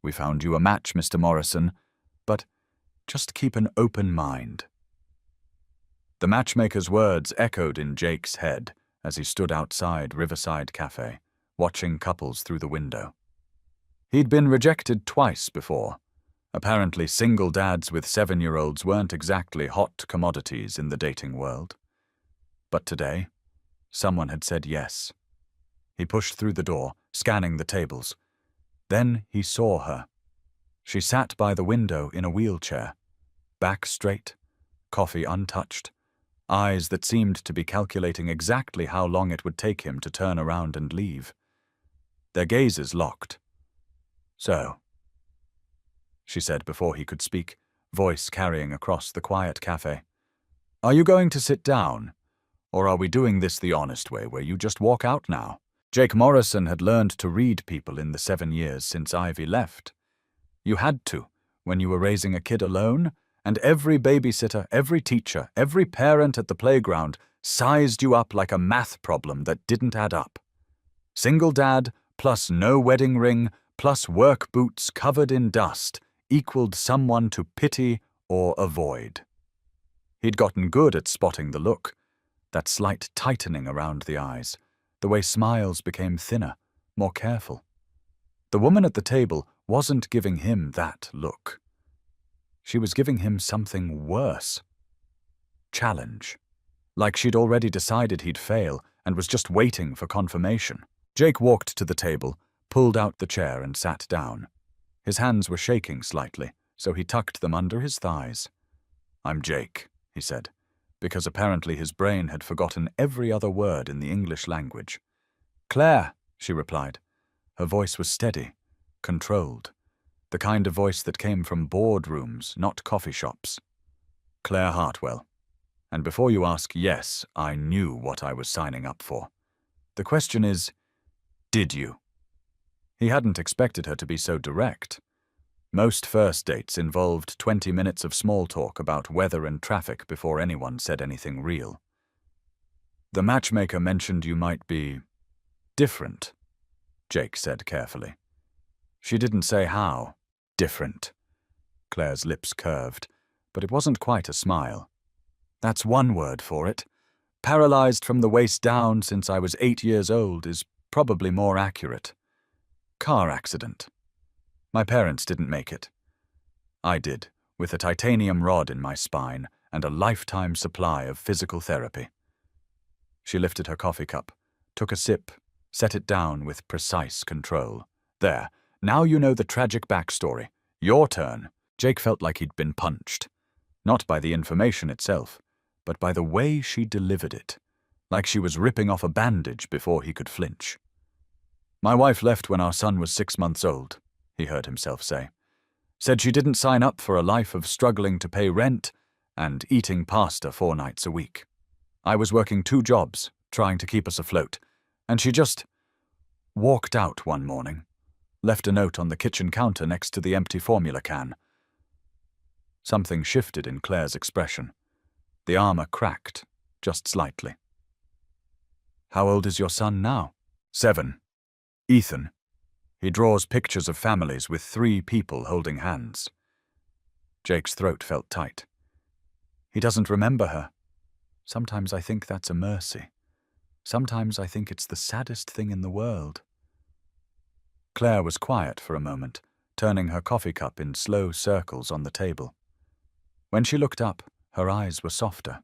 We found you a match, Mr. Morrison, but just keep an open mind." The matchmaker's words echoed in Jake's head as he stood outside Riverside Café, watching couples through the window. He'd been rejected twice before. Apparently, single dads with 7-year-olds weren't exactly hot commodities in the dating world. But today, someone had said yes. He pushed through the door, scanning the tables. Then he saw her. She sat by the window in a wheelchair, back straight, coffee untouched, eyes that seemed to be calculating exactly how long it would take him to turn around and leave. Their gazes locked. "So," she said before he could speak, voice carrying across the quiet cafe, "are you going to sit down? Or are we doing this the honest way, where you just walk out now?" Jake Morrison had learned to read people in the 7 years since Ivy left. You had to, when you were raising a kid alone, and every babysitter, every teacher, every parent at the playground sized you up like a math problem that didn't add up. Single dad, plus no wedding ring, plus work boots covered in dust, equaled someone to pity or avoid. He'd gotten good at spotting the look, that slight tightening around the eyes, the way smiles became thinner, more careful. The woman at the table wasn't giving him that look. She was giving him something worse. Challenge. Like she'd already decided he'd fail and was just waiting for confirmation. Jake walked to the table, pulled out the chair and sat down. His hands were shaking slightly, so he tucked them under his thighs. "I'm Jake," he said, because apparently his brain had forgotten every other word in the English language. "Claire," she replied. Her voice was steady, controlled, the kind of voice that came from boardrooms, not coffee shops. "Claire Hartwell. And before you ask, yes, I knew what I was signing up for. The question is, did you?" He hadn't expected her to be so direct. Most first dates involved 20 minutes of small talk about weather and traffic before anyone said anything real. "The matchmaker mentioned you might be different," Jake said carefully. "She didn't say how different." Claire's lips curved, but it wasn't quite a smile. "That's one word for it. Paralyzed from the waist down since I was 8 years old is probably more accurate. Car accident. My parents didn't make it. I did, with a titanium rod in my spine and a lifetime supply of physical therapy." She lifted her coffee cup, took a sip, set it down with precise control. "There, now you know the tragic backstory. Your turn." Jake felt like he'd been punched. Not by the information itself, but by the way she delivered it, like she was ripping off a bandage before he could flinch. "My wife left when our son was 6 months old," he heard himself say. "Said she didn't sign up for a life of struggling to pay rent and eating pasta 4 nights a week. I was working 2 jobs, trying to keep us afloat, and she just walked out one morning, left a note on the kitchen counter next to the empty formula can." Something shifted in Claire's expression. The armor cracked, just slightly. "How old is your son now?" 7. Ethan. He draws pictures of families with 3 people holding hands. Jake's throat felt tight. "He doesn't remember her. Sometimes I think that's a mercy. Sometimes I think it's the saddest thing in the world." Claire was quiet for a moment, turning her coffee cup in slow circles on the table. When she looked up, her eyes were softer.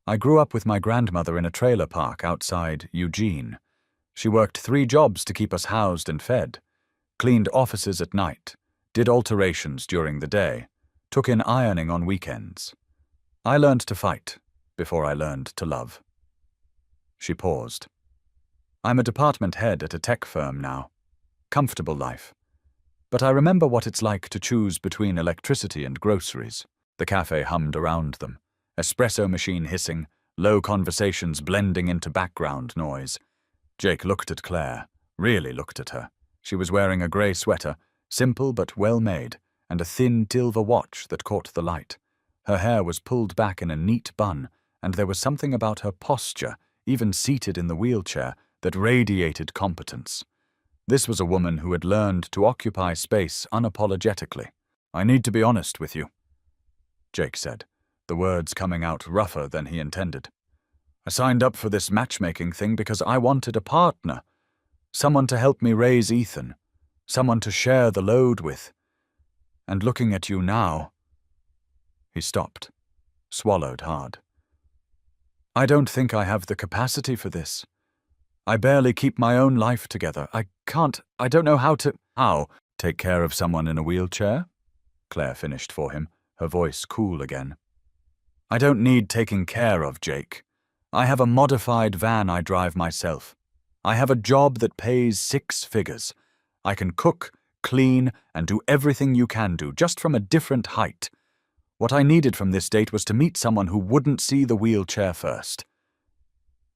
"I grew up with my grandmother in a trailer park outside Eugene. She worked 3 jobs to keep us housed and fed, cleaned offices at night, did alterations during the day, took in ironing on weekends. I learned to fight before I learned to love." She paused. "I'm a department head at a tech firm now. Comfortable life. But I remember what it's like to choose between electricity and groceries." The cafe hummed around them, espresso machine hissing, low conversations blending into background noise. Jake looked at Claire, really looked at her. She was wearing a grey sweater, simple but well made, and a thin silver watch that caught the light. Her hair was pulled back in a neat bun, and there was something about her posture, even seated in the wheelchair, that radiated competence. This was a woman who had learned to occupy space unapologetically. "I need to be honest with you," Jake said, the words coming out rougher than he intended. "I signed up for this matchmaking thing because I wanted a partner, someone to help me raise Ethan, someone to share the load with. And looking at you now—" He stopped, swallowed hard. "I don't think I have the capacity for this. I barely keep my own life together. I don't know how to—" "How? Take care of someone in a wheelchair?" Claire finished for him, her voice cool again. "I don't need taking care of, Jake. I have a modified van I drive myself. I have a job that pays 6 figures. I can cook, clean, and do everything you can do, just from a different height. What I needed from this date was to meet someone who wouldn't see the wheelchair first."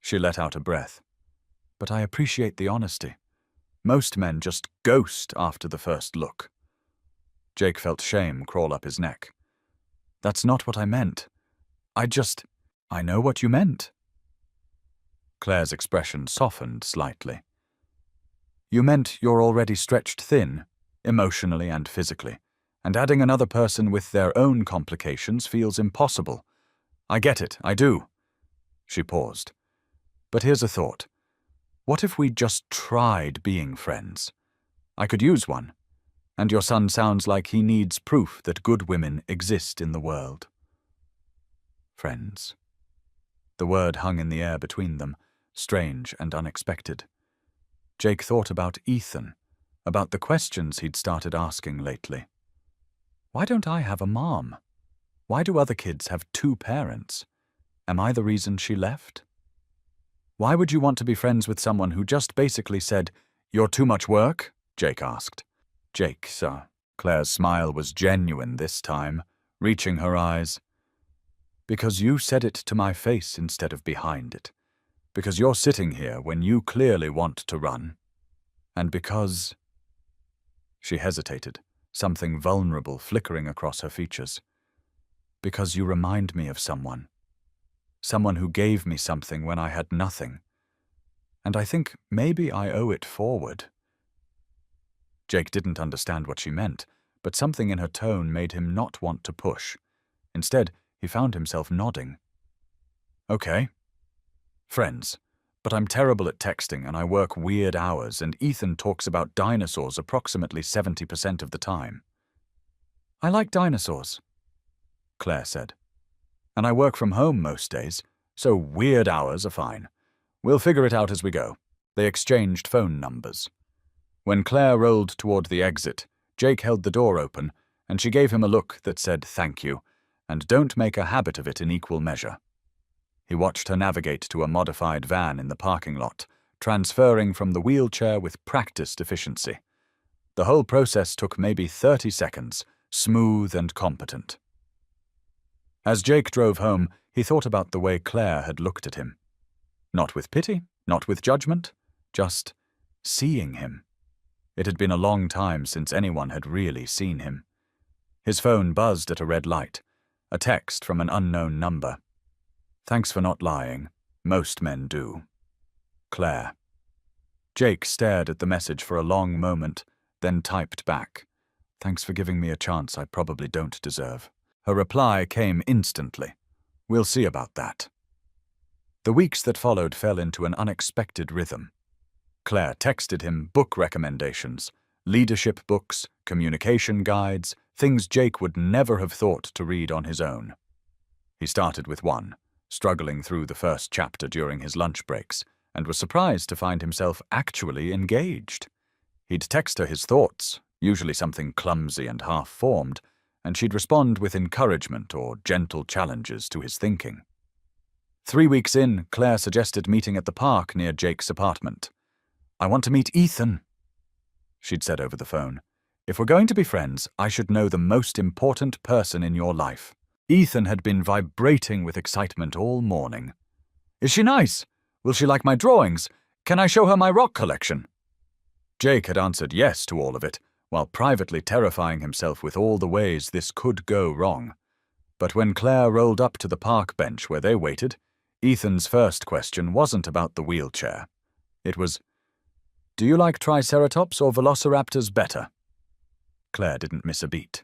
She let out a breath. "But I appreciate the honesty. Most men just ghost after the first look." Jake felt shame crawl up his neck. "That's not what I meant. I know what you meant." Claire's expression softened slightly. "You meant you're already stretched thin, emotionally and physically, and adding another person with their own complications feels impossible. I get it, I do." She paused. "But here's a thought. What if we just tried being friends? I could use one. And your son sounds like he needs proof that good women exist in the world." Friends. The word hung in the air between them, strange and unexpected. Jake thought about Ethan, about the questions he'd started asking lately. Why don't I have a mom? Why do other kids have 2 parents? Am I the reason she left? "Why would you want to be friends with someone who just basically said, 'You're too much work'?" Jake asked. "Jake, sir." Claire's smile was genuine this time, reaching her eyes. "Because you said it to my face instead of behind it. Because you're sitting here when you clearly want to run. And because—" She hesitated, something vulnerable flickering across her features. "Because you remind me of someone. Someone who gave me something when I had nothing. And I think maybe I owe it forward." Jake didn't understand what she meant, but something in her tone made him not want to push. Instead, he found himself nodding. "Okay. Friends. But I'm terrible at texting and I work weird hours, and Ethan talks about dinosaurs approximately 70% of the time." "I like dinosaurs," Claire said. "And I work from home most days, so weird hours are fine. We'll figure it out as we go." They exchanged phone numbers. When Claire rolled toward the exit, Jake held the door open, and she gave him a look that said thank you, and don't make a habit of it in equal measure. He watched her navigate to a modified van in the parking lot, transferring from the wheelchair with practiced efficiency. The whole process took maybe 30 seconds, smooth and competent. As Jake drove home, he thought about the way Claire had looked at him. Not with pity, not with judgment, just seeing him. It had been a long time since anyone had really seen him. His phone buzzed at a red light, a text from an unknown number. "Thanks for not lying. Most men do. Claire." Jake stared at the message for a long moment, then typed back, "Thanks for giving me a chance I probably don't deserve." Her reply came instantly. "We'll see about that." The weeks that followed fell into an unexpected rhythm. Claire texted him book recommendations, leadership books, communication guides, things Jake would never have thought to read on his own. He started with one, struggling through the first chapter during his lunch breaks, and was surprised to find himself actually engaged. He'd text her his thoughts, usually something clumsy and half-formed, and she'd respond with encouragement or gentle challenges to his thinking. 3 weeks in, Claire suggested meeting at the park near Jake's apartment. "I want to meet Ethan," she'd said over the phone. "If we're going to be friends, I should know the most important person in your life." Ethan had been vibrating with excitement all morning. "Is she nice? Will she like my drawings? Can I show her my rock collection?" Jake had answered yes to all of it, while privately terrifying himself with all the ways this could go wrong. But when Claire rolled up to the park bench where they waited, Ethan's first question wasn't about the wheelchair. It was, Do you like Triceratops or Velociraptors better? Claire didn't miss a beat.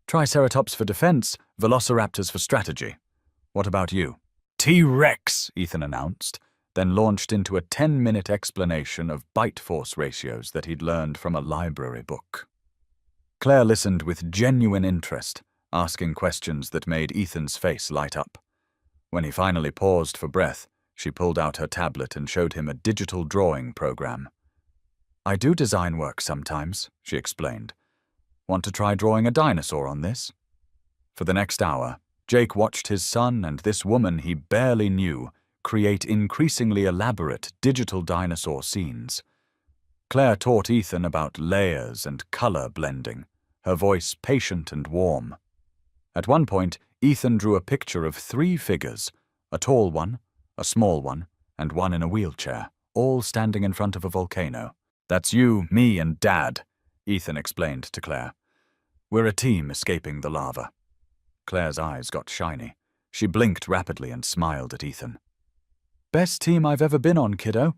Triceratops for defense, Velociraptors for strategy. What about you? T-Rex, Ethan announced, then launched into a 10-minute explanation of bite force ratios that he'd learned from a library book. Claire listened with genuine interest, asking questions that made Ethan's face light up. When he finally paused for breath, she pulled out her tablet and showed him a digital drawing program. I do design work sometimes, she explained. Want to try drawing a dinosaur on this? For the next hour, Jake watched his son and this woman he barely knew create increasingly elaborate digital dinosaur scenes. Claire taught Ethan about layers and color blending, her voice patient and warm. At one point, Ethan drew a picture of 3 figures, a tall one, a small one, and one in a wheelchair, all standing in front of a volcano. That's you, me, and Dad, Ethan explained to Claire. We're a team escaping the lava. Claire's eyes got shiny. She blinked rapidly and smiled at Ethan. Best team I've ever been on, kiddo.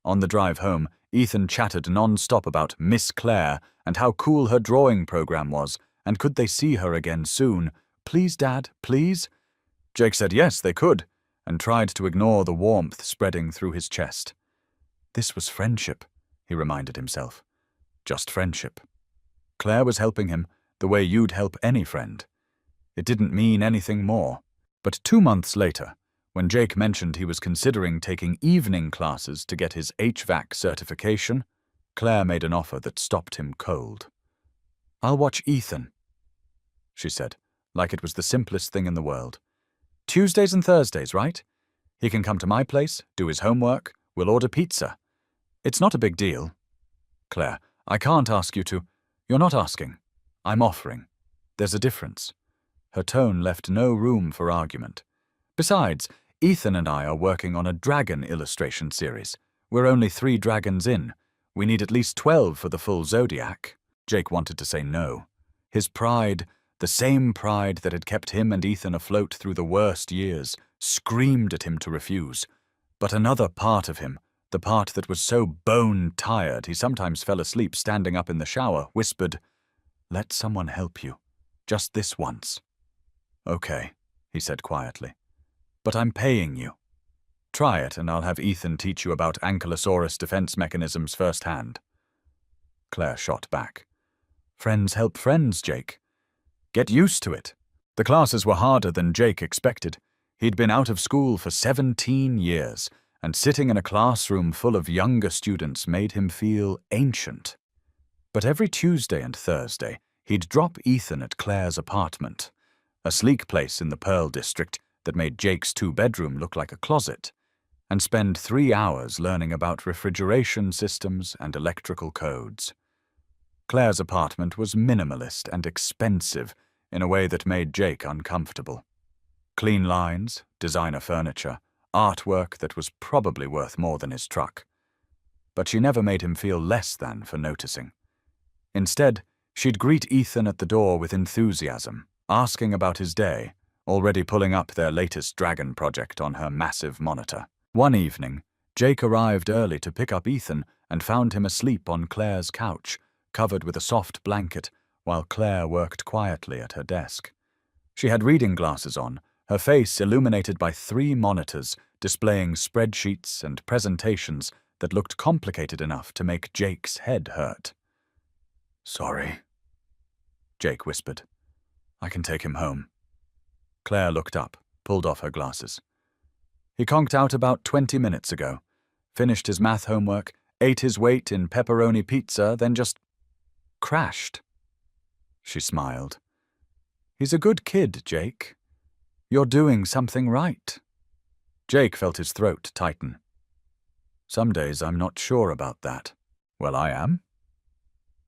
On the drive home, Ethan chattered non-stop about Miss Claire and how cool her drawing program was, and could they see her again soon. Please, Dad, please? Jake said yes, they could, and tried to ignore the warmth spreading through his chest. This was friendship, he reminded himself. Just friendship. Claire was helping him the way you'd help any friend. It didn't mean anything more. But 2 months later, when Jake mentioned he was considering taking evening classes to get his HVAC certification, Claire made an offer that stopped him cold. I'll watch Ethan, she said, like it was the simplest thing in the world. Tuesdays and Thursdays, right? He can come to my place, do his homework, we'll order pizza. It's not a big deal. Claire, I can't ask you to. You're not asking. I'm offering. There's a difference. Her tone left no room for argument. Besides, Ethan and I are working on a dragon illustration series. We're only 3 dragons in. We need at least 12 for the full zodiac. Jake wanted to say no. His pride, the same pride that had kept him and Ethan afloat through the worst years, screamed at him to refuse. But another part of him, the part that was so bone-tired he sometimes fell asleep standing up in the shower, whispered, Let someone help you. Just this once. Okay, he said quietly. But I'm paying you. Try it and I'll have Ethan teach you about Ankylosaurus defense mechanisms firsthand. Claire shot back. Friends help friends, Jake. Get used to it. The classes were harder than Jake expected. He'd been out of school for 17 years, and sitting in a classroom full of younger students made him feel ancient. But every Tuesday and Thursday, he'd drop Ethan at Claire's apartment, a sleek place in the Pearl District that made Jake's 2-bedroom look like a closet, and spend 3 hours learning about refrigeration systems and electrical codes. Claire's apartment was minimalist and expensive in a way that made Jake uncomfortable. Clean lines, designer furniture, artwork that was probably worth more than his truck. But she never made him feel less than for noticing. Instead, she'd greet Ethan at the door with enthusiasm, asking about his day, already pulling up their latest dragon project on her massive monitor. One evening, Jake arrived early to pick up Ethan and found him asleep on Claire's couch, covered with a soft blanket, while Claire worked quietly at her desk. She had reading glasses on, her face illuminated by 3 monitors displaying spreadsheets and presentations that looked complicated enough to make Jake's head hurt. Sorry, Jake whispered. I can take him home. Claire looked up, pulled off her glasses. He conked out about 20 minutes ago, finished his math homework, ate his weight in pepperoni pizza, then just crashed. She smiled. He's a good kid, Jake. You're doing something right. Jake felt his throat tighten. Some days I'm not sure about that. Well, I am.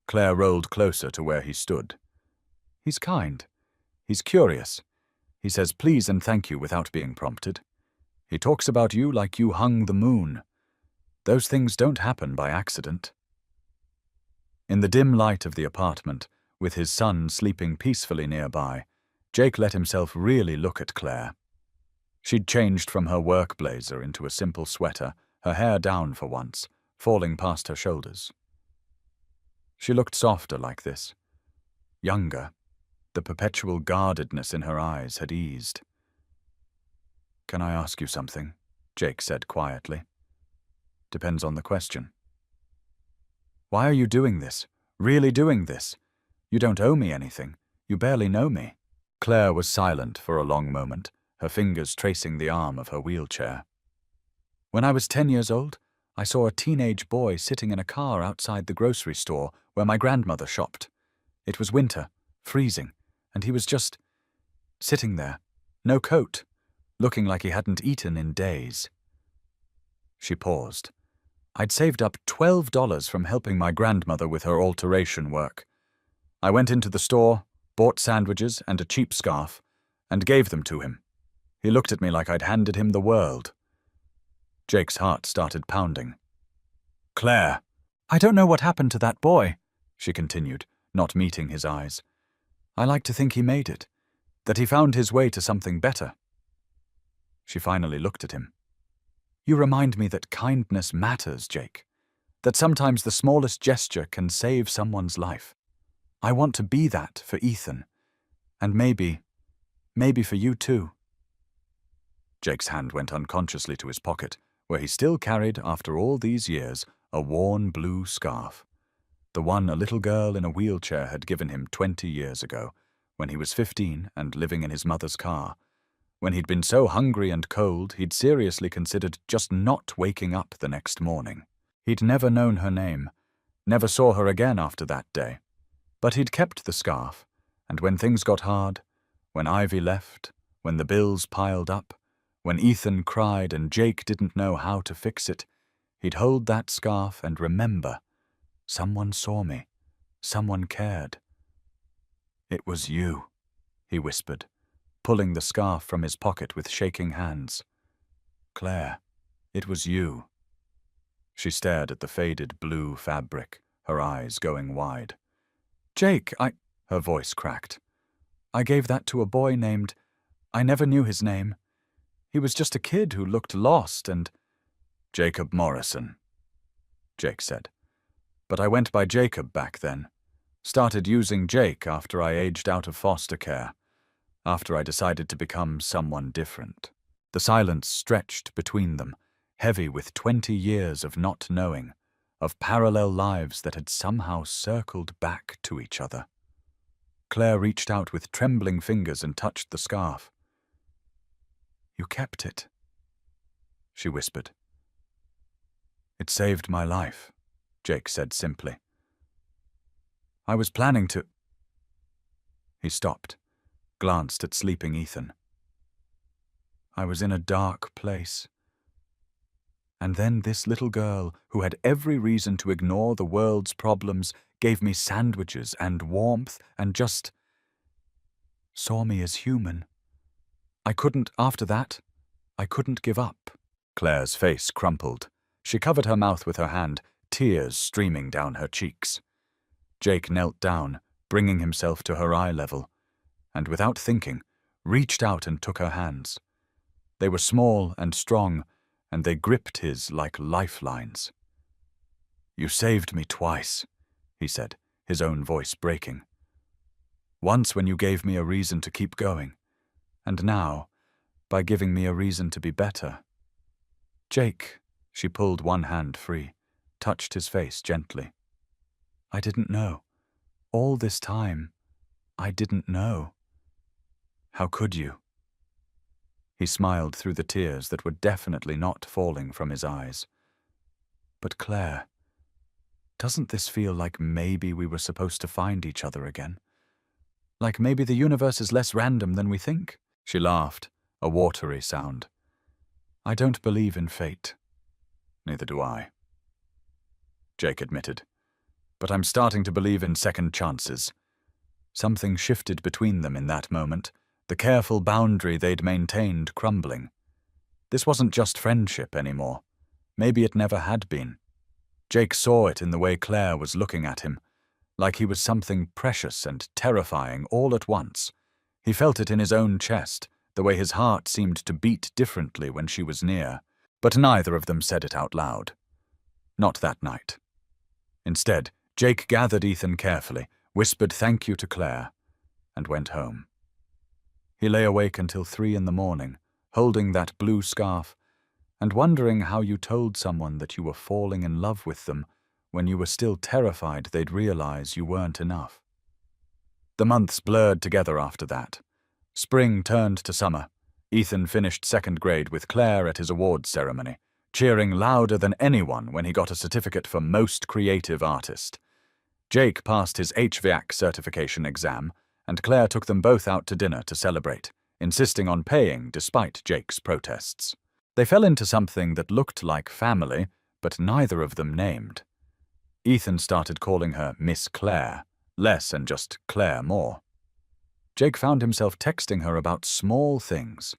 Claire rolled closer to where he stood. He's kind. He's curious. He says please and thank you without being prompted. He talks about you like you hung the moon. Those things don't happen by accident. In the dim light of the apartment, with his son sleeping peacefully nearby, Jake let himself really look at Claire. She'd changed from her work blazer into a simple sweater, her hair down for once, falling past her shoulders. She looked softer like this. Younger, the perpetual guardedness in her eyes had eased. "Can I ask you something?" Jake said quietly. "Depends on the question." "Why are you doing this? Really doing this? You don't owe me anything. You barely know me." Claire was silent for a long moment, her fingers tracing the arm of her wheelchair. "When I was 10 years old, I saw a teenage boy sitting in a car outside the grocery store where my grandmother shopped. It was winter, freezing, and he was just sitting there, no coat, looking like he hadn't eaten in days." She paused. "I'd saved up $12 from helping my grandmother with her alteration work. I went into the store, bought sandwiches and a cheap scarf, and gave them to him. He looked at me like I'd handed him the world." Jake's heart started pounding. "Claire!" "I don't know what happened to that boy," she continued, not meeting his eyes. "I like to think he made it, that he found his way to something better." She finally looked at him. "You remind me that kindness matters, Jake, that sometimes the smallest gesture can save someone's life. I want to be that for Ethan, and maybe for you too." Jake's hand went unconsciously to his pocket, where he still carried, after all these years, a worn blue scarf, the one a little girl in a wheelchair had given him 20 years ago, when he was 15 and living in his mother's car, when he'd been so hungry and cold he'd seriously considered just not waking up the next morning. He'd never known her name, never saw her again after that day, but he'd kept the scarf, and when things got hard, when Ivy left, when the bills piled up, when Ethan cried and Jake didn't know how to fix it, he'd hold that scarf and remember, someone saw me, someone cared. "It was you," he whispered, pulling the scarf from his pocket with shaking hands. "Claire, it was you." She stared at the faded blue fabric, her eyes going wide. "Jake, her voice cracked. "I gave that to a boy named, I never knew his name. He was just a kid who looked lost and—" "Jacob Morrison," Jake said. "But I went by Jacob back then. Started using Jake after I aged out of foster care, after I decided to become someone different." The silence stretched between them, heavy with 20 years of not knowing, of parallel lives that had somehow circled back to each other. Claire reached out with trembling fingers and touched the scarf. "You kept it," she whispered. "It saved my life," Jake said simply. "I was planning to—" He stopped, glanced at sleeping Ethan. "I was in a dark place. And then this little girl, who had every reason to ignore the world's problems, gave me sandwiches and warmth and just saw me as human. After that, I couldn't give up." Claire's face crumpled. She covered her mouth with her hand, tears streaming down her cheeks. Jake knelt down, bringing himself to her eye level, and without thinking, reached out and took her hands. They were small and strong, and they gripped his like lifelines. "You saved me twice," he said, his own voice breaking. "Once when you gave me a reason to keep going, and now, by giving me a reason to be better." "Jake," she pulled one hand free, touched his face gently. "I didn't know. All this time, I didn't know." "How could you?" He smiled through the tears that were definitely not falling from his eyes. "But Claire, doesn't this feel like maybe we were supposed to find each other again? Like maybe the universe is less random than we think?" She laughed, a watery sound. "I don't believe in fate." "Neither do I," Jake admitted. "But I'm starting to believe in second chances." Something shifted between them in that moment, the careful boundary they'd maintained crumbling. This wasn't just friendship anymore. Maybe it never had been. Jake saw it in the way Claire was looking at him, like he was something precious and terrifying all at once. He felt it in his own chest, the way his heart seemed to beat differently when she was near, but neither of them said it out loud. Not that night. Instead, Jake gathered Ethan carefully, whispered thank you to Claire, and went home. He lay awake until 3 in the morning, holding that blue scarf, and wondering how you told someone that you were falling in love with them when you were still terrified they'd realize you weren't enough. The months blurred together after that. Spring turned to summer. Ethan finished 2nd grade with Claire at his awards ceremony, cheering louder than anyone when he got a certificate for Most Creative Artist. Jake passed his HVAC certification exam, and Claire took them both out to dinner to celebrate, insisting on paying despite Jake's protests. They fell into something that looked like family, but neither of them named. Ethan started calling her Miss Claire, less than just Claire Moore. Jake found himself texting her about small things.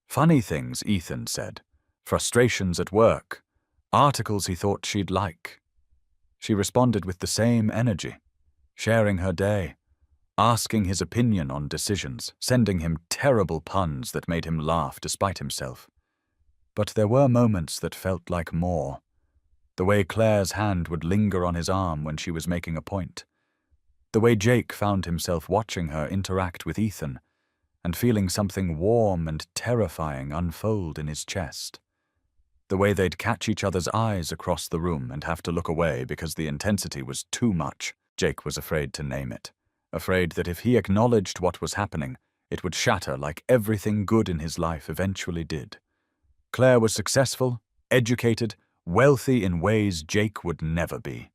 Funny things, Ethan said. Frustrations at work. Articles he thought she'd like. She responded with the same energy, sharing her day, asking his opinion on decisions, sending him terrible puns that made him laugh despite himself. But there were moments that felt like more. The way Claire's hand would linger on his arm when she was making a point. The way Jake found himself watching her interact with Ethan and feeling something warm and terrifying unfold in his chest. The way they'd catch each other's eyes across the room and have to look away because the intensity was too much. Jake was afraid to name it, afraid that if he acknowledged what was happening, it would shatter like everything good in his life eventually did. Claire was successful, educated, wealthy in ways Jake would never be.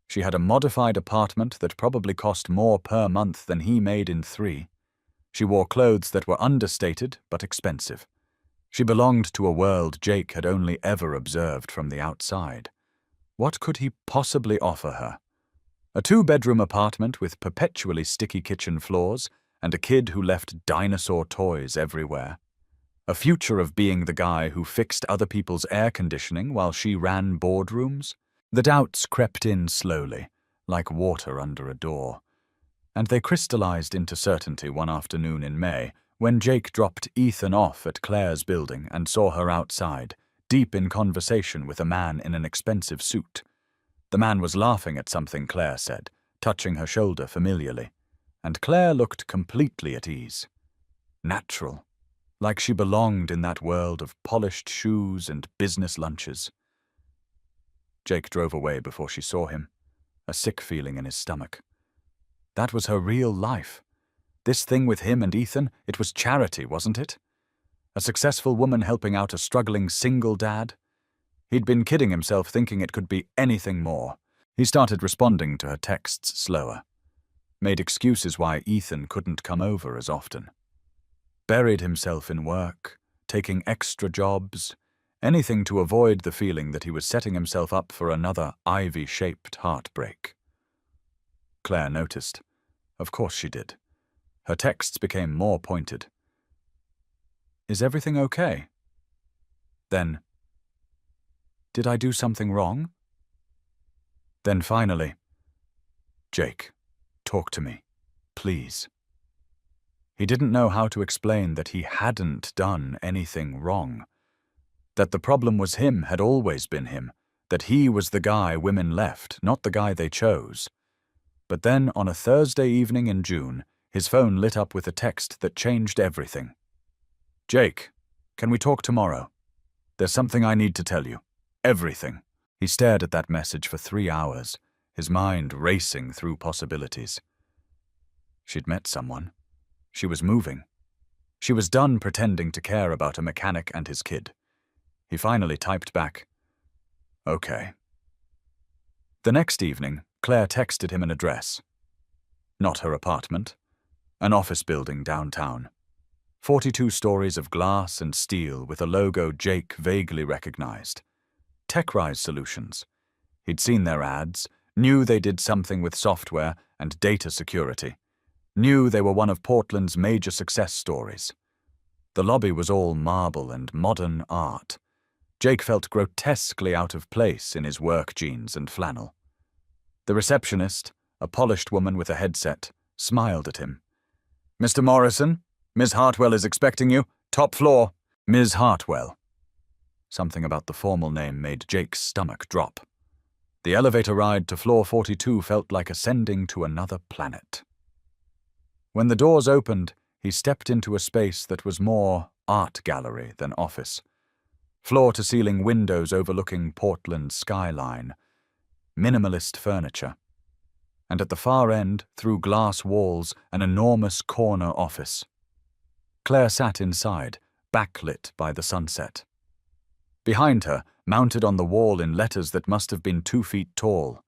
She had a modified apartment that probably cost more per month than he made in 3. She wore clothes that were understated but expensive. She belonged to a world Jake had only ever observed from the outside. What could he possibly offer her? A 2-bedroom apartment with perpetually sticky kitchen floors and a kid who left dinosaur toys everywhere. A future of being the guy who fixed other people's air conditioning while she ran boardrooms? The doubts crept in slowly, like water under a door, and they crystallized into certainty one afternoon in May when Jake dropped Ethan off at Claire's building and saw her outside, deep in conversation with a man in an expensive suit. The man was laughing at something Claire said, touching her shoulder familiarly, and Claire looked completely at ease. Natural, like she belonged in that world of polished shoes and business lunches. Jake drove away before she saw him, a sick feeling in his stomach. That was her real life. This thing with him and Ethan, it was charity, wasn't it? A successful woman helping out a struggling single dad? He'd been kidding himself thinking it could be anything more. He started responding to her texts slower, made excuses why Ethan couldn't come over as often. Buried himself in work, taking extra jobs, anything to avoid the feeling that he was setting himself up for another ivy-shaped heartbreak. Claire noticed. Of course she did. Her texts became more pointed. Is everything okay? Then, did I do something wrong? Then finally, Jake, talk to me, please. He didn't know how to explain that he hadn't done anything wrong. That the problem was him had always been him, that he was the guy women left, not the guy they chose. But then, on a Thursday evening in June, his phone lit up with a text that changed everything. Jake, can we talk tomorrow? There's something I need to tell you. Everything. He stared at that message for 3 hours, his mind racing through possibilities. She'd met someone. She was moving. She was done pretending to care about a mechanic and his kid. He finally typed back, okay. The next evening, Claire texted him an address. Not her apartment. An office building downtown. 42 stories of glass and steel with a logo Jake vaguely recognized. TechRise Solutions. He'd seen their ads, knew they did something with software and data security, knew they were one of Portland's major success stories. The lobby was all marble and modern art. Jake felt grotesquely out of place in his work jeans and flannel. The receptionist, a polished woman with a headset, smiled at him. Mr. Morrison, Ms. Hartwell is expecting you. Top floor. Ms. Hartwell. Something about the formal name made Jake's stomach drop. The elevator ride to floor 42 felt like ascending to another planet. When the doors opened, he stepped into a space that was more art gallery than office. Floor-to-ceiling windows overlooking Portland's skyline, minimalist furniture, and at the far end, through glass walls, an enormous corner office. Claire sat inside, backlit by the sunset. Behind her, mounted on the wall in letters that must have been 2 feet tall,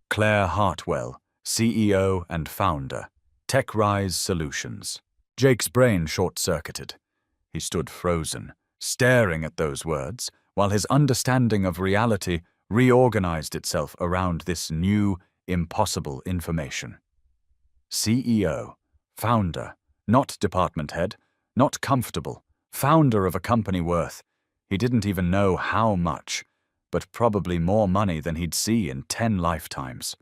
Claire Hartwell, CEO and founder, TechRise Solutions. Jake's brain short-circuited. He stood frozen, staring at those words, while his understanding of reality reorganized itself around this new, impossible information. CEO, founder, not department head, not comfortable, founder of a company worth, he didn't even know how much, but probably more money than he'd see in 10 lifetimes.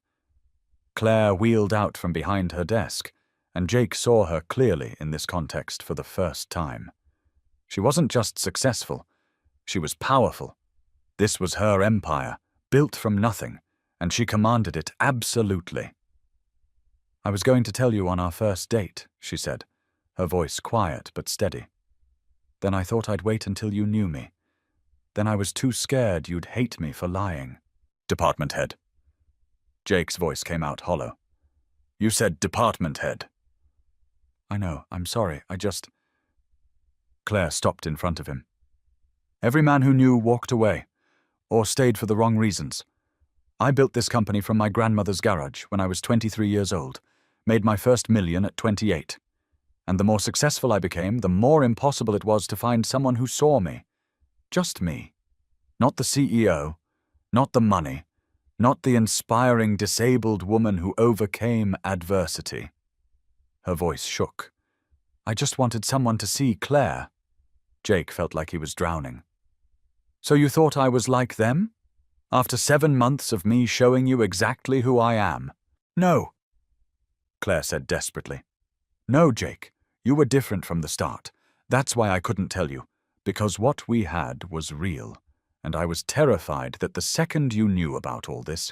Claire wheeled out from behind her desk, and Jake saw her clearly in this context for the first time. She wasn't just successful, she was powerful. This was her empire, built from nothing, and she commanded it absolutely. "I was going to tell you on our first date," she said, her voice quiet but steady. "Then I thought I'd wait until you knew me. Then I was too scared you'd hate me for lying." "Department head." Jake's voice came out hollow. "You said department head." "I know, I'm sorry, I just—" Claire stopped in front of him. "Every man who knew walked away, or stayed for the wrong reasons. I built this company from my grandmother's garage when I was 23 years old, made my first million at 28. And the more successful I became, the more impossible it was to find someone who saw me. Just me. Not the CEO, not the money, not the inspiring disabled woman who overcame adversity." Her voice shook. "I just wanted someone to see Claire." Jake felt like he was drowning. "So you thought I was like them? After 7 months of me showing you exactly who I am?" "No," Claire said desperately. "No, Jake, you were different from the start. That's why I couldn't tell you, because what we had was real, and I was terrified that the second you knew about all this—"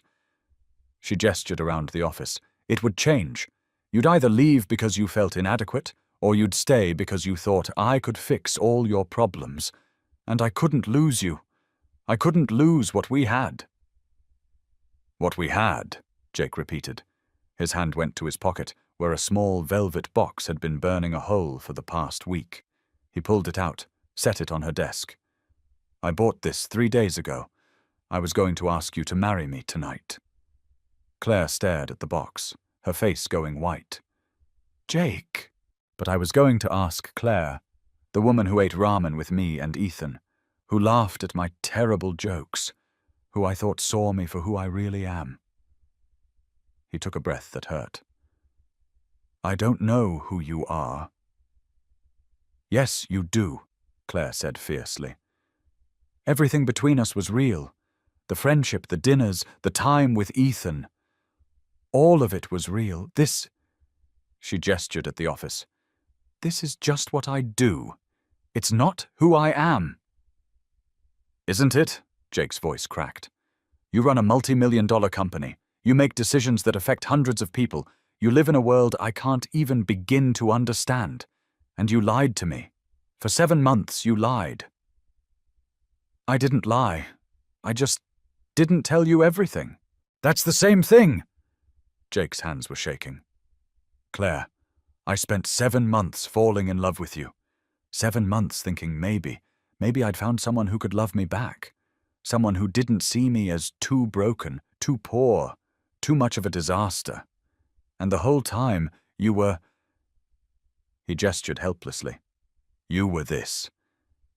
She gestured around the office. "It would change. You'd either leave because you felt inadequate, or you'd stay because you thought I could fix all your problems. And I couldn't lose you. I couldn't lose what we had." "What we had," Jake repeated. His hand went to his pocket, where a small velvet box had been burning a hole for the past week. He pulled it out, set it on her desk. "I bought this 3 days ago. I was going to ask you to marry me tonight." Claire stared at the box, her face going white. "Jake." "But I was going to ask Claire, the woman who ate ramen with me and Ethan, who laughed at my terrible jokes, who I thought saw me for who I really am." He took a breath that hurt. "I don't know who you are." "Yes, you do," Claire said fiercely. "Everything between us was real. The friendship, the dinners, the time with Ethan. All of it was real. This—" She gestured at the office. "This is just what I do. It's not who I am." "Isn't it?" Jake's voice cracked. "You run a multi-million-dollar company. You make decisions that affect hundreds of people. You live in a world I can't even begin to understand. And you lied to me. For 7 months, you lied." "I didn't lie. I just didn't tell you everything." "That's the same thing!" Jake's hands were shaking. "Claire, I spent 7 months falling in love with you. 7 months thinking maybe I'd found someone who could love me back. Someone who didn't see me as too broken, too poor, too much of a disaster. And the whole time, you were—" He gestured helplessly. "You were this.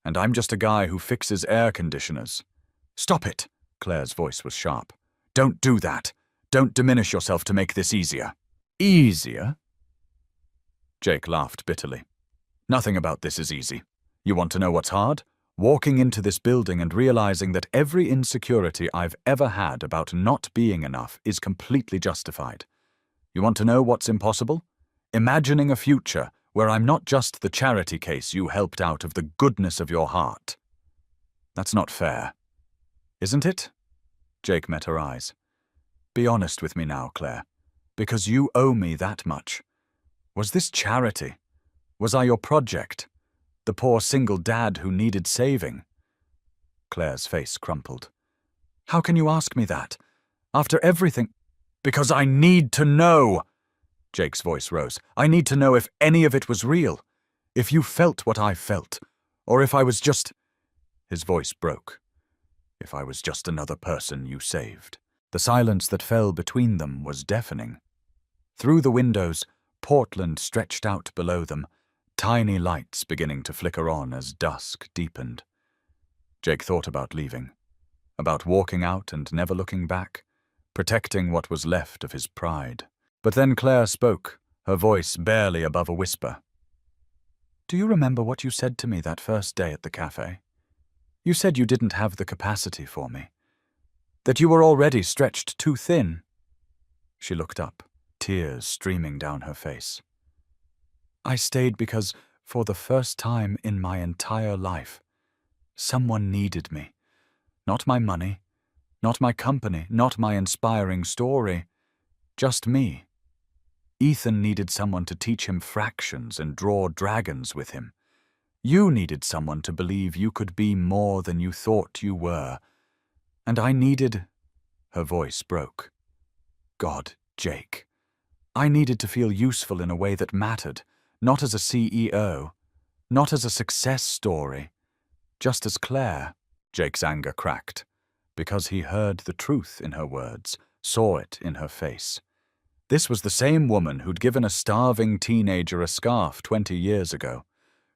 And I'm just a guy who fixes air conditioners." "Stop it!" Claire's voice was sharp. "Don't do that. Don't diminish yourself to make this easier." "Easier?" Jake laughed bitterly. "Nothing about this is easy. You want to know what's hard? Walking into this building and realizing that every insecurity I've ever had about not being enough is completely justified. You want to know what's impossible? Imagining a future where I'm not just the charity case you helped out of the goodness of your heart. That's not fair. Isn't it?" Jake met her eyes. Be honest with me now, Claire, because you owe me that much. Was this charity? Was I your project? The poor single dad who needed saving? Claire's face crumpled. How can you ask me that? After everything— Because I need to know! Jake's voice rose. I need to know if any of it was real. If you felt what I felt. Or if I was just— His voice broke. If I was just another person you saved. The silence that fell between them was deafening. Through the windows, Portland stretched out below them, tiny lights beginning to flicker on as dusk deepened. Jake thought about leaving, about walking out and never looking back, protecting what was left of his pride. But then Claire spoke, her voice barely above a whisper. Do you remember what you said to me that first day at the cafe? You said you didn't have the capacity for me, that you were already stretched too thin. She looked up, tears streaming down her face. I stayed because, for the first time in my entire life, someone needed me. Not my money, not my company, not my inspiring story, just me. Ethan needed someone to teach him fractions and draw dragons with him. You needed someone to believe you could be more than you thought you were. And I needed— Her voice broke. God, Jake. I needed to feel useful in a way that mattered, not as a CEO, not as a success story, just as Claire. Jake's anger cracked, because he heard the truth in her words, saw it in her face. This was the same woman who'd given a starving teenager a scarf 20 years ago,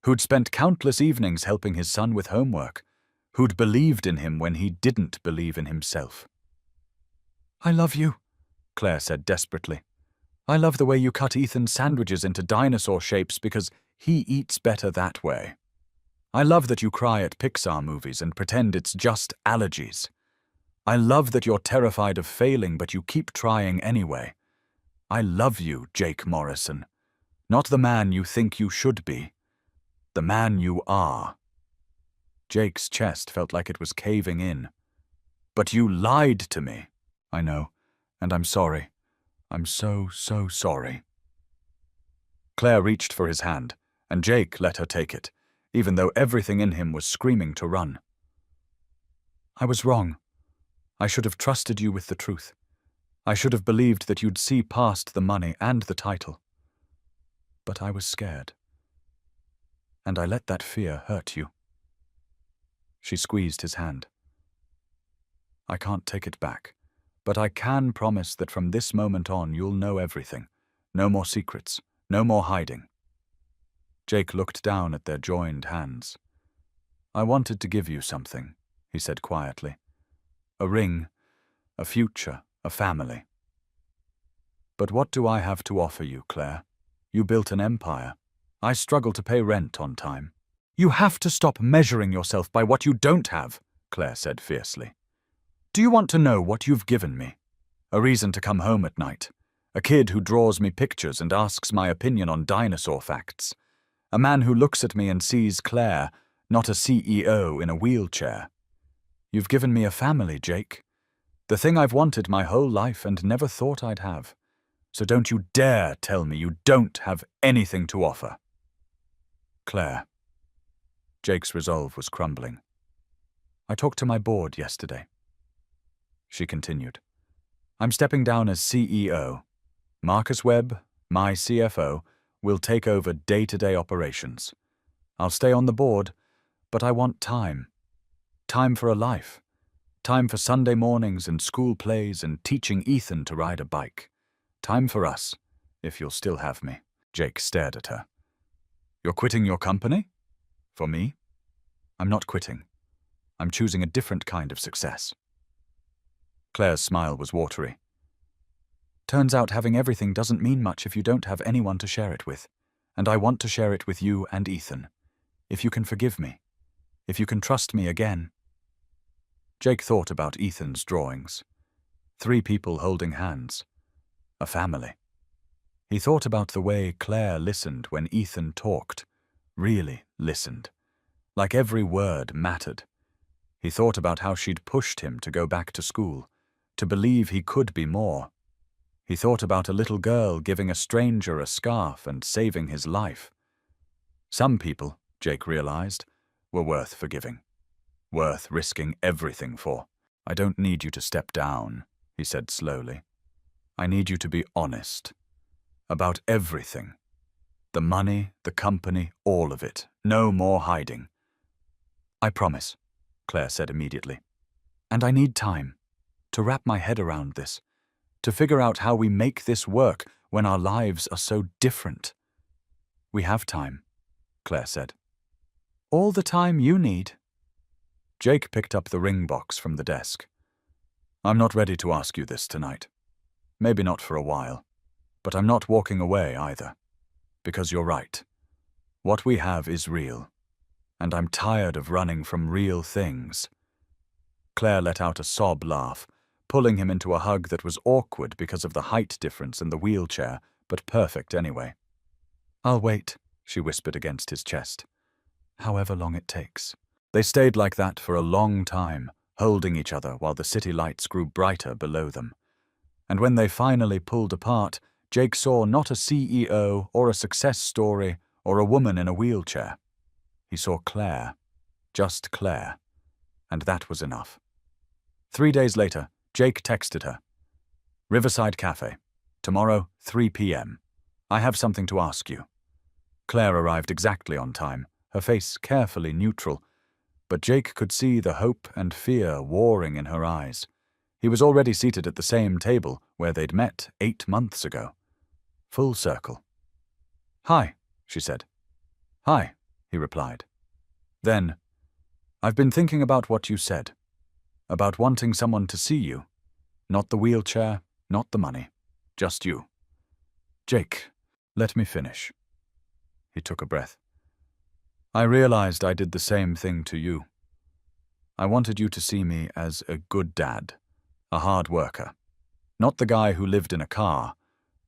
who'd spent countless evenings helping his son with homework, who'd believed in him when he didn't believe in himself. I love you, Claire said desperately. I love the way you cut Ethan's sandwiches into dinosaur shapes because he eats better that way. I love that you cry at Pixar movies and pretend it's just allergies. I love that you're terrified of failing but you keep trying anyway. I love you, Jake Morrison. Not the man you think you should be. The man you are. Jake's chest felt like it was caving in. But you lied to me. I know, and I'm sorry. I'm so sorry. Claire reached for his hand, and Jake let her take it, even though everything in him was screaming to run. I was wrong. I should have trusted you with the truth. I should have believed that you'd see past the money and the title. But I was scared. And I let that fear hurt you. She squeezed his hand. I can't take it back, but I can promise that from this moment on you'll know everything. No more secrets, no more hiding. Jake looked down at their joined hands. I wanted to give you something, he said quietly. A ring, a future, a family. But what do I have to offer you, Claire? You built an empire. I struggle to pay rent on time. You have to stop measuring yourself by what you don't have, Claire said fiercely. Do you want to know what you've given me? A reason to come home at night. A kid who draws me pictures and asks my opinion on dinosaur facts. A man who looks at me and sees Claire, not a CEO in a wheelchair. You've given me a family, Jake. The thing I've wanted my whole life and never thought I'd have. So don't you dare tell me you don't have anything to offer. Claire. Jake's resolve was crumbling. I talked to my board yesterday. She continued. I'm stepping down as CEO. Marcus Webb, my CFO, will take over day-to-day operations. I'll stay on the board, but I want time. Time for a life. Time for Sunday mornings and school plays and teaching Ethan to ride a bike. Time for us, if you'll still have me. Jake stared at her. You're quitting your company? For me? I'm not quitting. I'm choosing a different kind of success. Claire's smile was watery. Turns out having everything doesn't mean much if you don't have anyone to share it with. And I want to share it with you and Ethan. If you can forgive me. If you can trust me again. Jake thought about Ethan's drawings. 3 people holding hands. A family. He thought about the way Claire listened when Ethan talked. Really listened. Like every word mattered. He thought about how she'd pushed him to go back to school. to believe he could be more. He thought about a little girl giving a stranger a scarf and saving his life. Some people, Jake realized, were worth forgiving, worth risking everything for. "I don't need you to step down," he said slowly. "I need you to be honest. About everything. The money, the company, all of it. No more hiding." "I promise," Claire said immediately. "And I need time to wrap my head around this, to figure out how we make this work when our lives are so different." "We have time," Claire said. "All the time you need." Jake picked up the ring box from the desk. "I'm not ready to ask you this tonight. Maybe not for a while. But I'm not walking away either. Because you're right. What we have is real. And I'm tired of running from real things." Claire let out a sob laugh, pulling him into a hug that was awkward because of the height difference in the wheelchair, but perfect anyway. "I'll wait," she whispered against his chest. "However long it takes." They stayed like that for a long time, holding each other while the city lights grew brighter below them. And when they finally pulled apart, Jake saw not a CEO or a success story or a woman in a wheelchair. He saw Claire, just Claire, and that was enough. 3 days later, Jake texted her. "Riverside Café, tomorrow, 3 p.m. I have something to ask you." Claire arrived exactly on time, her face carefully neutral, but Jake could see the hope and fear warring in her eyes. He was already seated at the same table where they'd met 8 months ago. Full circle. "Hi," she said. "Hi," he replied. Then, "I've been thinking about what you said, about wanting someone to see you. Not the wheelchair, not the money, just you." "Jake, let me finish." He took a breath. "I realized I did the same thing to you. I wanted you to see me as a good dad, a hard worker. Not the guy who lived in a car,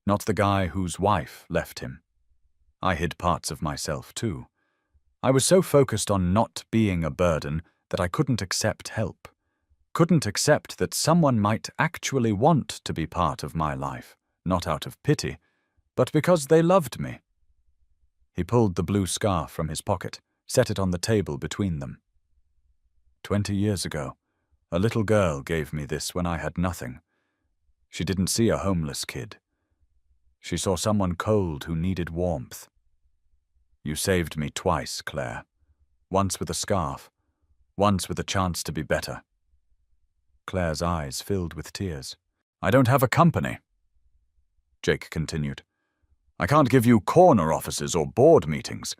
not the guy whose wife left him. I hid parts of myself too. I was so focused on not being a burden that I couldn't accept help. Couldn't accept that someone might actually want to be part of my life, not out of pity, but because they loved me." He pulled the blue scarf from his pocket, set it on the table between them. 20 years ago, a little girl gave me this when I had nothing. She didn't see a homeless kid. She saw someone cold who needed warmth. You saved me twice, Claire. Once with a scarf, once with a chance to be better." Claire's eyes filled with tears. "I don't have a company," Jake continued. "I can't give you corner offices or board meetings,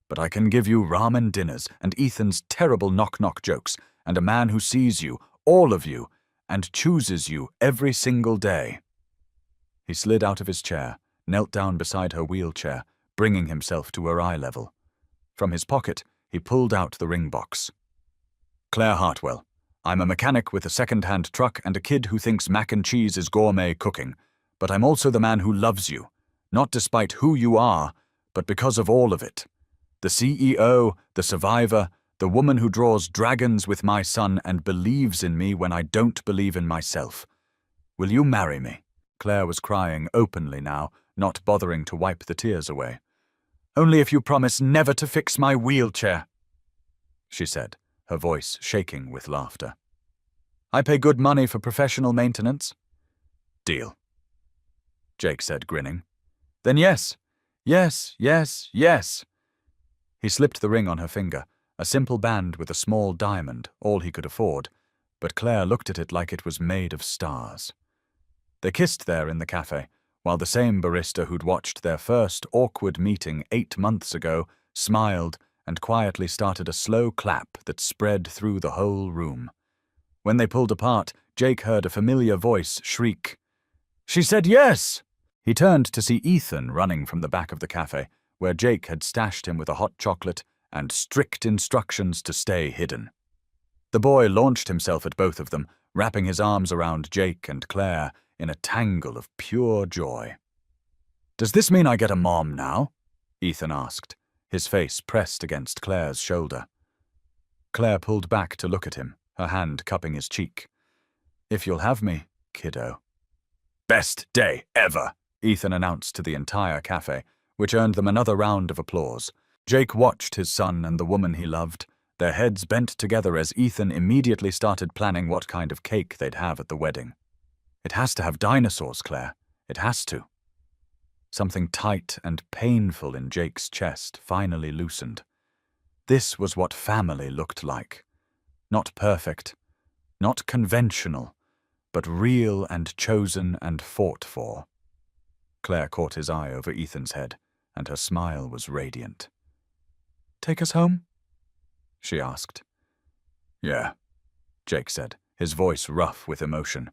but I can give you ramen dinners and Ethan's terrible knock-knock jokes and a man who sees you, all of you, and chooses you every single day." He slid out of his chair, knelt down beside her wheelchair, bringing himself to her eye level. From his pocket, he pulled out the ring box. "Claire Hartwell, I'm a mechanic with a second-hand truck and a kid who thinks mac and cheese is gourmet cooking, but I'm also the man who loves you, not despite who you are, but because of all of it. The CEO, the survivor, the woman who draws dragons with my son and believes in me when I don't believe in myself. Will you marry me?" Claire was crying openly now, not bothering to wipe the tears away. "Only if you promise never to fix my wheelchair," she said, her voice shaking with laughter. "I pay good money for professional maintenance." "Deal," Jake said, grinning. "Then yes, yes, yes, yes." He slipped the ring on her finger, a simple band with a small diamond, all he could afford, but Claire looked at it like it was made of stars. They kissed there in the cafe, while the same barista who'd watched their first awkward meeting 8 months ago smiled and quietly started a slow clap that spread through the whole room. When they pulled apart, Jake heard a familiar voice shriek, "She said yes!" He turned to see Ethan running from the back of the cafe, where Jake had stashed him with a hot chocolate and strict instructions to stay hidden. The boy launched himself at both of them, wrapping his arms around Jake and Claire in a tangle of pure joy. "Does this mean I get a mom now?" Ethan asked, his face pressed against Claire's shoulder. Claire pulled back to look at him, her hand cupping his cheek. If you'll have me, kiddo. Best day ever, Ethan announced to the entire cafe, which earned them another round of applause. Jake watched his son and the woman he loved, their heads bent together as Ethan immediately started planning what kind of cake they'd have at the wedding. It has to have dinosaurs, Claire. It has to. Something tight and painful in Jake's chest finally loosened. This was what family looked like. Not perfect, not conventional, but real and chosen and fought for. Claire caught his eye over Ethan's head, and her smile was radiant. "Take us home?" she asked. "Yeah," Jake said, his voice rough with emotion.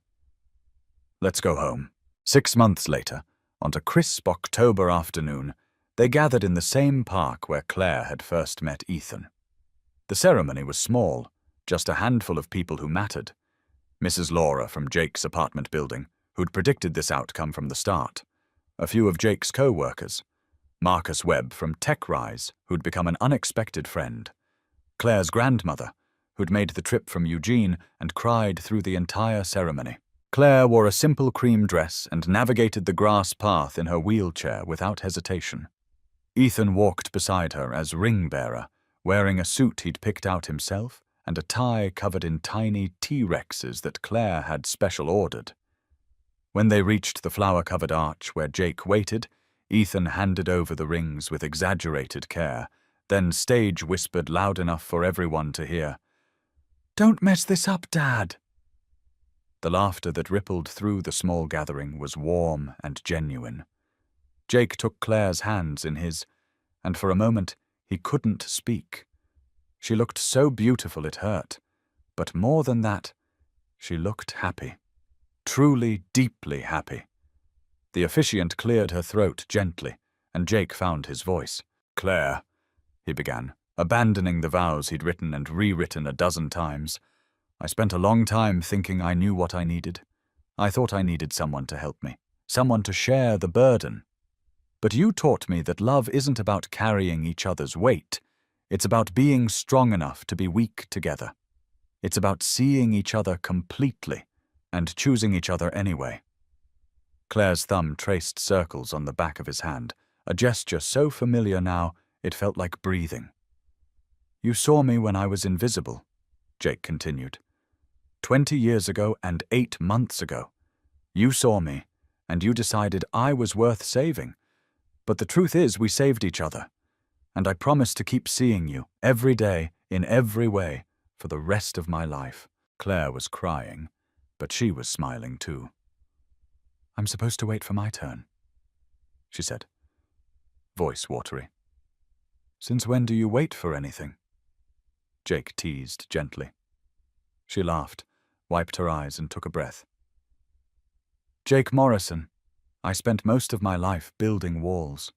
"Let's go home." 6 months later, on a crisp October afternoon, they gathered in the same park where Claire had first met Ethan. The ceremony was small, just a handful of people who mattered. Mrs. Laura from Jake's apartment building, who'd predicted this outcome from the start. A few of Jake's co-workers. Marcus Webb from TechRise, who'd become an unexpected friend. Claire's grandmother, who'd made the trip from Eugene and cried through the entire ceremony. Claire wore a simple cream dress and navigated the grass path in her wheelchair without hesitation. Ethan walked beside her as ring-bearer, wearing a suit he'd picked out himself and a tie covered in tiny T-Rexes that Claire had special ordered. When they reached the flower-covered arch where Jake waited, Ethan handed over the rings with exaggerated care, then stage-whispered loud enough for everyone to hear, "Don't mess this up, Dad." The laughter that rippled through the small gathering was warm and genuine. Jake took Claire's hands in his, and for a moment he couldn't speak. She looked so beautiful it hurt, but more than that, she looked happy. Truly, deeply happy. The officiant cleared her throat gently, and Jake found his voice. "Claire," he began, abandoning the vows he'd written and rewritten a dozen times. "I spent a long time thinking I knew what I needed. I thought I needed someone to help me, someone to share the burden. But you taught me that love isn't about carrying each other's weight. It's about being strong enough to be weak together. It's about seeing each other completely and choosing each other anyway." Claire's thumb traced circles on the back of his hand, a gesture so familiar now it felt like breathing. "You saw me when I was invisible," Jake continued. 20 years ago and 8 months ago. You saw me, and you decided I was worth saving. But the truth is we saved each other. And I promise to keep seeing you, every day, in every way, for the rest of my life." Claire was crying, but she was smiling too. "I'm supposed to wait for my turn," she said, voice watery. "Since when do you wait for anything?" Jake teased gently. She laughed, wiped her eyes and took a breath. "Jake Morrison, I spent most of my life building walls,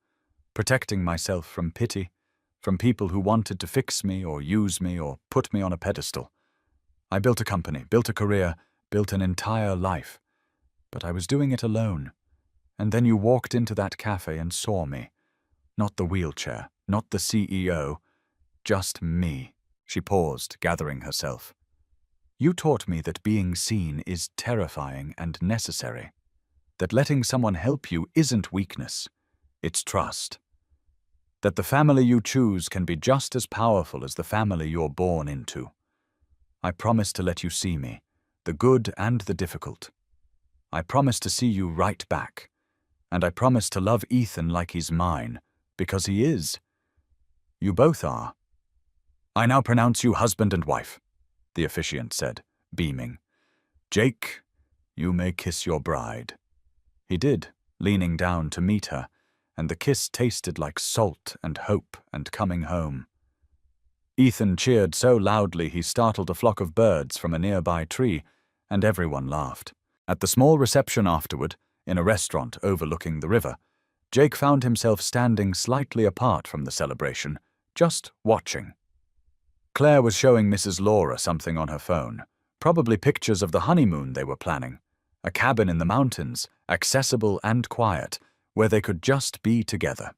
protecting myself from pity, from people who wanted to fix me or use me or put me on a pedestal. I built a company, built a career, built an entire life. But I was doing it alone. And then you walked into that cafe and saw me. Not the wheelchair, not the CEO, just me." She paused, gathering herself. "You taught me that being seen is terrifying and necessary. That letting someone help you isn't weakness, it's trust. That the family you choose can be just as powerful as the family you're born into. I promise to let you see me, the good and the difficult. I promise to see you right back. And I promise to love Ethan like he's mine, because he is. You both are. I now pronounce you husband and wife," the officiant said, beaming. "Jake, you may kiss your bride." He did, leaning down to meet her, and the kiss tasted like salt and hope and coming home. Ethan cheered so loudly he startled a flock of birds from a nearby tree, and everyone laughed. At the small reception afterward, in a restaurant overlooking the river, Jake found himself standing slightly apart from the celebration, just watching. Claire was showing Mrs. Laura something on her phone, probably pictures of the honeymoon they were planning. A cabin in the mountains, accessible and quiet, where they could just be together.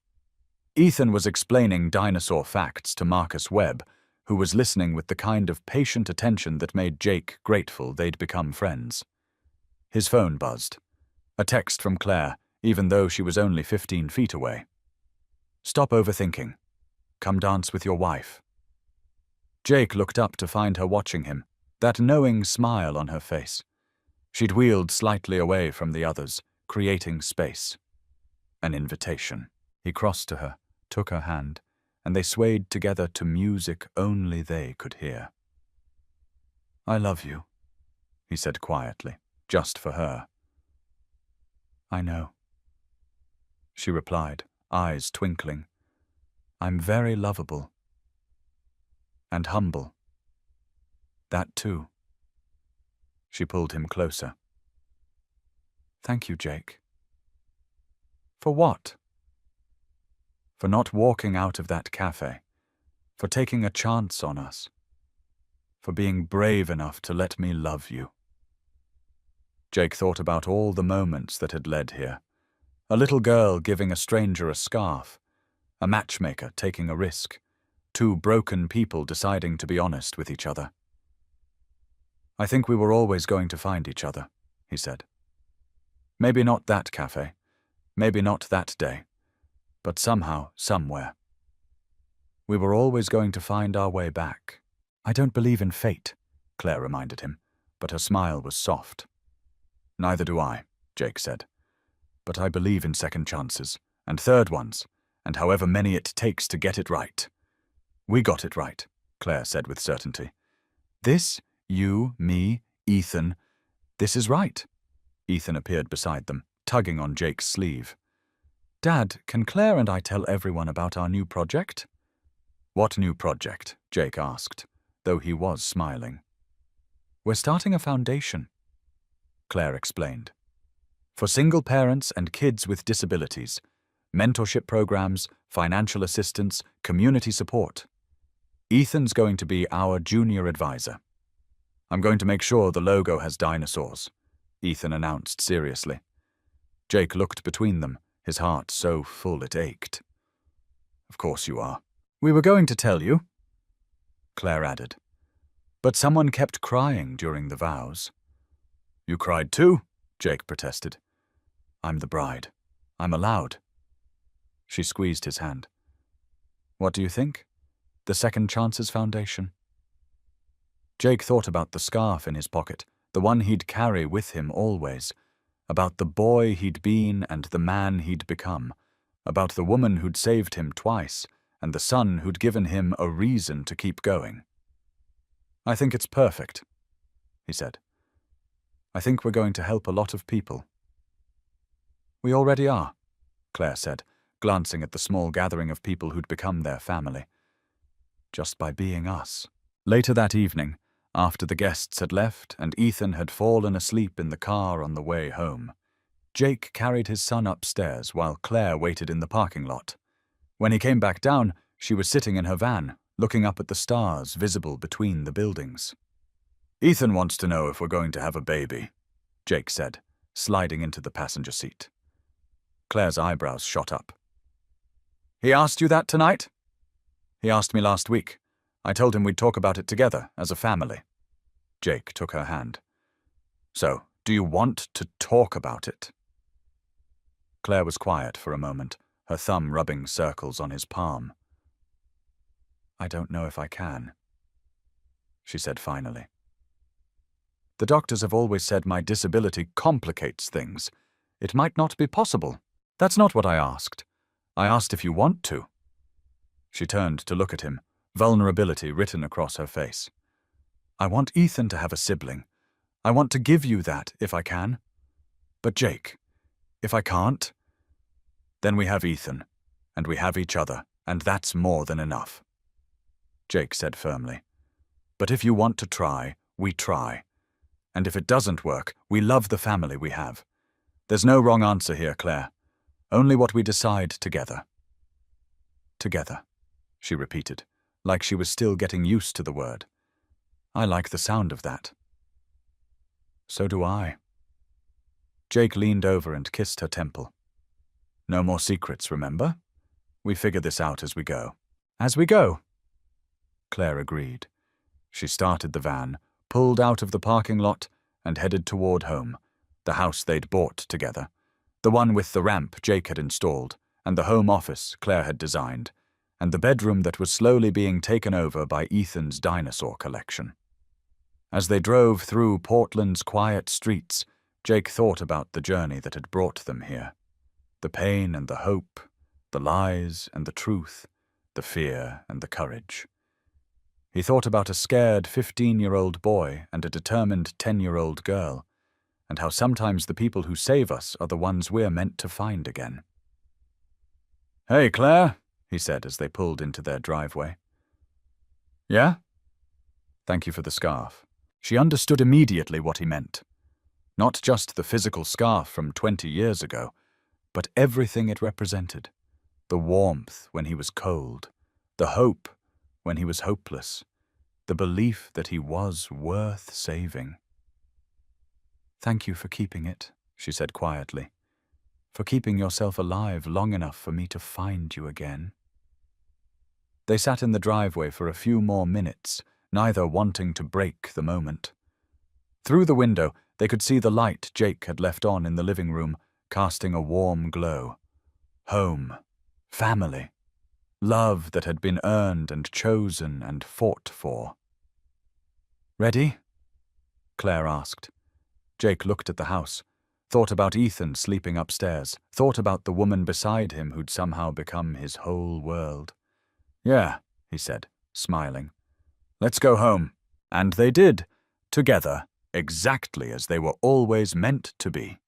Ethan was explaining dinosaur facts to Marcus Webb, who was listening with the kind of patient attention that made Jake grateful they'd become friends. His phone buzzed. A text from Claire, even though she was only 15 feet away. "Stop overthinking. Come dance with your wife." Jake looked up to find her watching him, that knowing smile on her face. She'd wheeled slightly away from the others, creating space. An invitation. He crossed to her, took her hand, and they swayed together to music only they could hear. "I love you," he said quietly, just for her. "I know," she replied, eyes twinkling. "I'm very lovable. And humble. That too." She pulled him closer. "Thank you, Jake." "For what?" "For not walking out of that cafe. For taking a chance on us. For being brave enough to let me love you." Jake thought about all the moments that had led here. A little girl giving a stranger a scarf. A matchmaker taking a risk. Two broken people deciding to be honest with each other. "I think we were always going to find each other," he said. "Maybe not that cafe. Maybe not that day. But somehow, somewhere. We were always going to find our way back." "I don't believe in fate," Claire reminded him, but her smile was soft. "Neither do I," Jake said. "But I believe in second chances, and third ones, and however many it takes to get it right." "We got it right," Claire said with certainty. "This, you, me, Ethan, this is right." Ethan appeared beside them, tugging on Jake's sleeve. "Dad, can Claire and I tell everyone about our new project?" "What new project?" Jake asked, though he was smiling. "We're starting a foundation," Claire explained. "For single parents and kids with disabilities. Mentorship programs, financial assistance, community support. Ethan's going to be our junior advisor. I'm going to make sure the logo has dinosaurs," Ethan announced seriously. Jake looked between them, his heart so full it ached. "Of course you are." "We were going to tell you," Claire added. "But someone kept crying during the vows." "You cried too," Jake protested. "I'm the bride. I'm allowed." She squeezed his hand. "What do you think? The Second Chances Foundation?" Jake thought about the scarf in his pocket, the one he'd carry with him always, about the boy he'd been and the man he'd become, about the woman who'd saved him twice, and the son who'd given him a reason to keep going. "I think it's perfect," he said. "I think we're going to help a lot of people." "We already are," Claire said, glancing at the small gathering of people who'd become their family. "Just by being us." Later that evening, after the guests had left and Ethan had fallen asleep in the car on the way home, Jake carried his son upstairs while Claire waited in the parking lot. When he came back down, she was sitting in her van, looking up at the stars visible between the buildings. "Ethan wants to know if we're going to have a baby," Jake said, sliding into the passenger seat. Claire's eyebrows shot up. "He asked you that tonight?" "He asked me last week. I told him we'd talk about it together, as a family." Jake took her hand. "So, do you want to talk about it?" Claire was quiet for a moment, her thumb rubbing circles on his palm. "I don't know if I can," she said finally. "The doctors have always said my disability complicates things. It might not be possible." "That's not what I asked. I asked if you want to." She turned to look at him, vulnerability written across her face. "I want Ethan to have a sibling. I want to give you that if I can. But Jake, if I can't, then we have Ethan, and we have each other, and that's more than enough," Jake said firmly. "But if you want to try, we try. And if it doesn't work, we love the family we have. There's no wrong answer here, Claire. Only what we decide together." "Together," she repeated, like she was still getting used to the word. "I like the sound of that." "So do I." Jake leaned over and kissed her temple. "No more secrets, remember? We figure this out as we go." "As we go." Claire agreed. She started the van, pulled out of the parking lot, and headed toward home, the house they'd bought together, the one with the ramp Jake had installed, and the home office Claire had designed, and the bedroom that was slowly being taken over by Ethan's dinosaur collection. As they drove through Portland's quiet streets, Jake thought about the journey that had brought them here. The pain and the hope, the lies and the truth, the fear and the courage. He thought about a scared 15-year-old boy and a determined 10-year-old girl, and how sometimes the people who save us are the ones we're meant to find again. "Hey, Claire," he said as they pulled into their driveway. "Yeah?" "Thank you for the scarf." She understood immediately what he meant. Not just the physical scarf from 20 years ago, but everything it represented. The warmth when he was cold, the hope when he was hopeless, the belief that he was worth saving. "Thank you for keeping it," she said quietly, "for keeping yourself alive long enough for me to find you again." They sat in the driveway for a few more minutes, neither wanting to break the moment. Through the window, they could see the light Jake had left on in the living room, casting a warm glow. Home, family, love that had been earned and chosen and fought for. "Ready?" Claire asked. Jake looked at the house, thought about Ethan sleeping upstairs, thought about the woman beside him who'd somehow become his whole world. "Yeah," he said, smiling. "Let's go home." And they did, together, exactly as they were always meant to be.